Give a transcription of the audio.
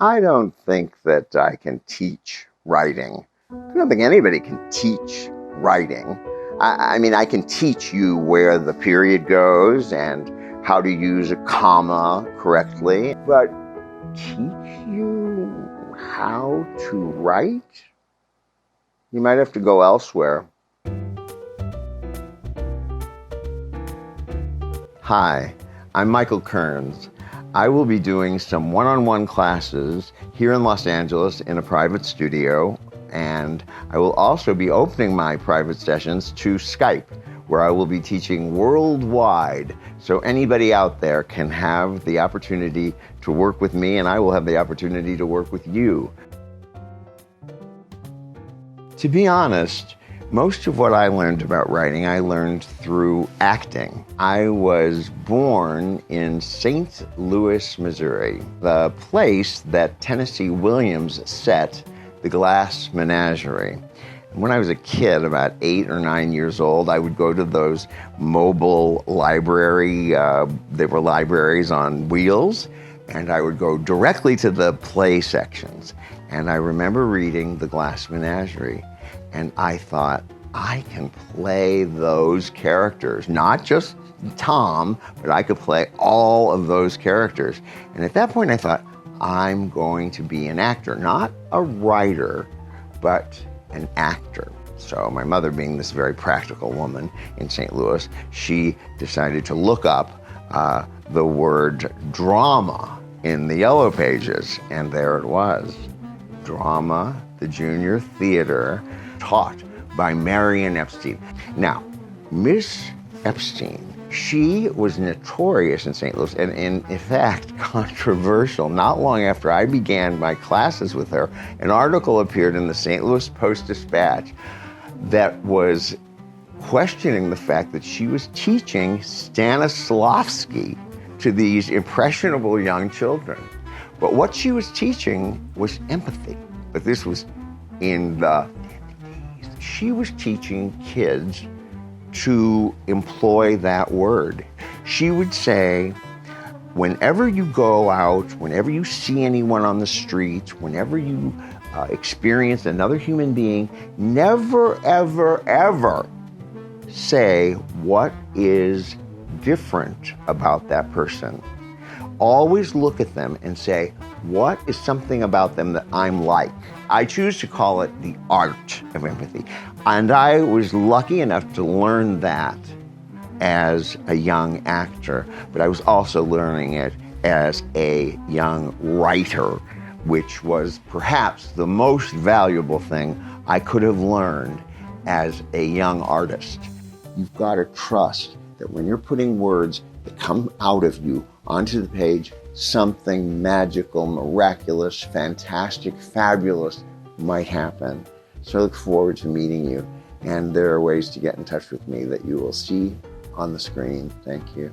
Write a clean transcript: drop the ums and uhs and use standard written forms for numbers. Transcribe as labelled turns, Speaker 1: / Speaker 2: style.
Speaker 1: I don't think that I can teach writing. I don't think anybody can teach writing. I mean, I can teach you where the period goes and how to use a comma correctly, but teach you how to write? You might have to go elsewhere. Hi, I'm Michael Kearns. I will be doing some one-on-one classes here in Los Angeles in a private studio, and I will also be opening my private sessions to Skype, where I will be teaching worldwide, so anybody out there can have the opportunity to work with me, and I will have the opportunity to work with you. To be honest, most of what I learned about writing, I learned through acting. I was born in St. Louis, Missouri, the place that Tennessee Williams set The Glass Menagerie. When I was a kid, about 8 or 9 years old, I would go to those mobile they were libraries on wheels, and I would go directly to the play sections. And I remember reading The Glass Menagerie, and I thought, I can play those characters, not just Tom, but I could play all of those characters. And at that point I thought, I'm going to be an actor, not a writer, but an actor. So my mother, being this very practical woman in St. Louis, she decided to look up the word drama in the yellow pages, and there it was. Drama, the junior theater, taught by Marion Epstein. Now, Miss Epstein, she was notorious in St. Louis and in fact controversial. Not long after I began my classes with her, an article appeared in the St. Louis Post-Dispatch that was questioning the fact that she was teaching Stanislavski to these impressionable young children. But what she was teaching was empathy. But this was in the 50s. She was teaching kids to employ that word. She would say, whenever you go out, whenever you see anyone on the street, whenever you experience another human being, never, ever, ever say what is different about that person. Always look at them and say, what is something about them that I'm like? I choose to call it the art of empathy. And I was lucky enough to learn that as a young actor, but I was also learning it as a young writer, which was perhaps the most valuable thing I could have learned as a young artist. You've got to trust that when you're putting words that come out of you onto the page, something magical, miraculous, fantastic, fabulous might happen. So I look forward to meeting you. And there are ways to get in touch with me that you will see on the screen. Thank you.